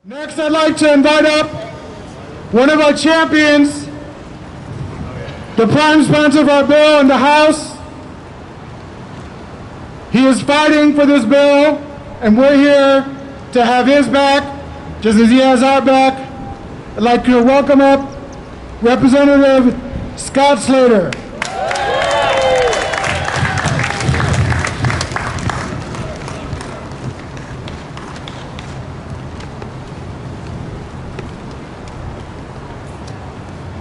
Next, I'd like to invite up one of our champions, the prime sponsor of our bill in the House. He is fighting for this bill, and we're here to have his back, just as he has our back. I'd like to welcome up Representative Scott Slater.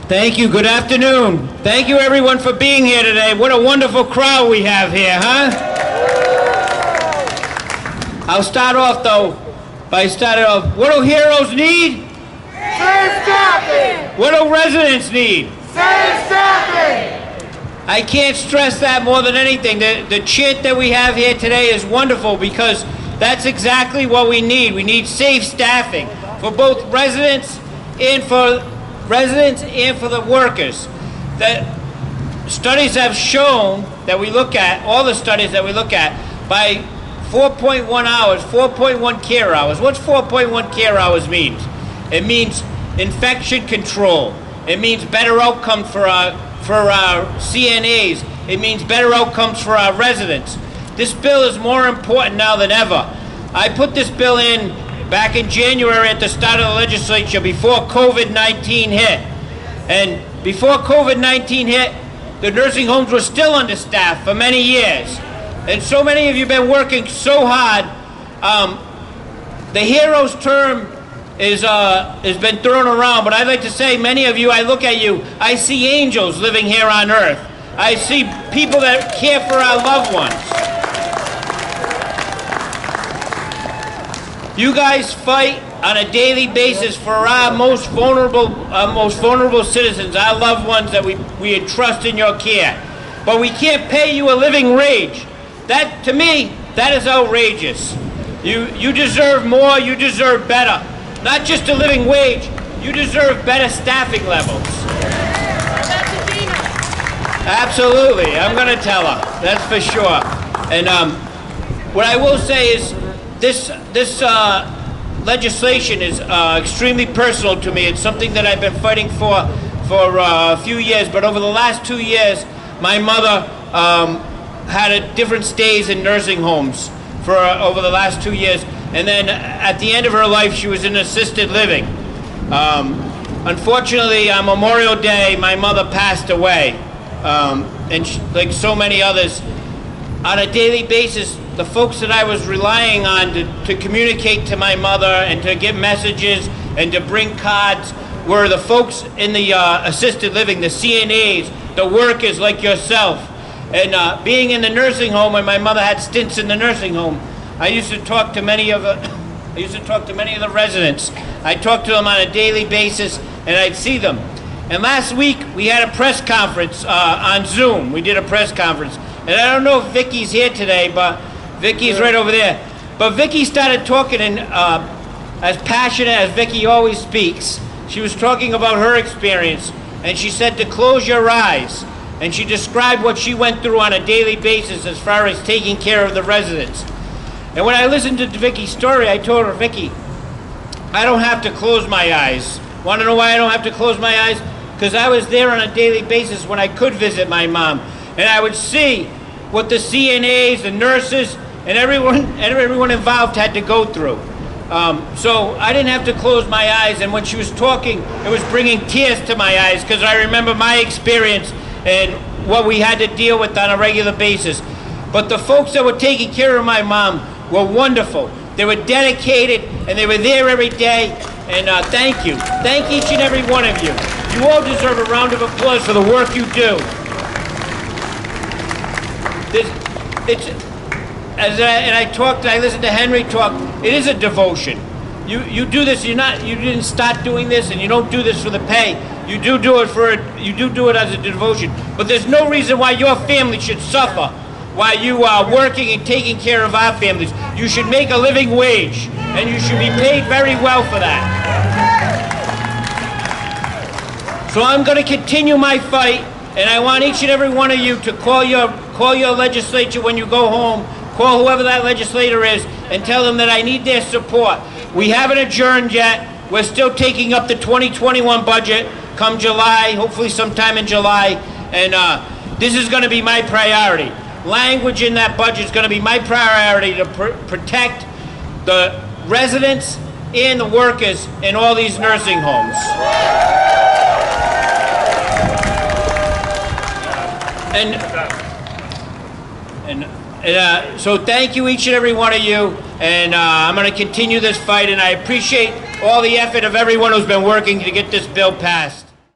Thank you. Good afternoon. Thank you, everyone, for being here today. What a wonderful crowd we have here, huh? I'll start off, though, by starting off. What do heroes need? Safe staffing! What do residents need? Safe staffing! I can't stress that more than anything. The chant that we have here today is wonderful because that's exactly what we need. We need safe staffing for both residents and for the workers. That studies have shown that we look at, all the studies that we look at, by 4.1 hours, 4.1 care hours. What's 4.1 care hours means? It means infection control. It means better outcomes for our CNAs. It means better outcomes for our residents. This bill is more important now than ever. I put this bill in back in January at the start of the legislature before COVID-19 hit. And before COVID-19 hit, the nursing homes were still understaffed for many years. And so many of you have been working so hard. The hero's term has been thrown around, but I'd like to say, many of you, I look at you, I see angels living here on earth. I see people that care for our loved ones. You guys fight on a daily basis for our most vulnerable citizens, our loved ones that we entrust in your care. But we can't pay you a living wage. That, to me, that is outrageous. You deserve more, you deserve better. Not just a living wage, you deserve better staffing levels. Absolutely, I'm gonna tell her, that's for sure. And what I will say is, this legislation is extremely personal to me. It's something that I've been fighting for a few years, but over the last 2 years, my mother had different stays in nursing homes for over the last 2 years, and then at the end of her life, she was in assisted living. Unfortunately, on Memorial Day, my mother passed away, and like so many others, on a daily basis, the folks that I was relying on to communicate to my mother and to get messages and to bring cards were the folks in the assisted living, the CNAs, the workers like yourself. And being in the nursing home, when my mother had stints in the nursing home, I used to talk to many of the residents. I talked to them on a daily basis, and I'd see them. And last week we had a press conference on Zoom. We did a press conference, and I don't know if Vicky's here today, but Vicky's right over there. But Vicky started talking, and as passionate as Vicky always speaks, she was talking about her experience, and she said to close your eyes. And she described what she went through on a daily basis as far as taking care of the residents. And when I listened to Vicky's story, I told her, Vicky, I don't have to close my eyes. Want to know why I don't have to close my eyes? Because I was there on a daily basis when I could visit my mom, and I would see what the CNAs, the nurses, and everyone involved had to go through. So I didn't have to close my eyes, and when she was talking, it was bringing tears to my eyes because I remember my experience and what we had to deal with on a regular basis. But the folks that were taking care of my mom were wonderful. They were dedicated, and they were there every day, and thank you. Thank each and every one of you. You all deserve a round of applause for the work you do. I listened to Henry talk. It is a devotion. You do this. You didn't start doing this, and you don't do this for the pay. You do do it as a devotion. But there's no reason why your family should suffer while you are working and taking care of our families. You should make a living wage, and you should be paid very well for that. So I'm going to continue my fight, and I want each and every one of you to call your legislature when you go home. Call whoever that legislator is and tell them that I need their support. We haven't adjourned yet. We're still taking up the 2021 budget come July, hopefully sometime in July, and this is going to be my priority. Language in that budget is going to be my priority to protect the residents and the workers in all these nursing homes. So thank you, each and every one of you, and I'm going to continue this fight, and I appreciate all the effort of everyone who's been working to get this bill passed.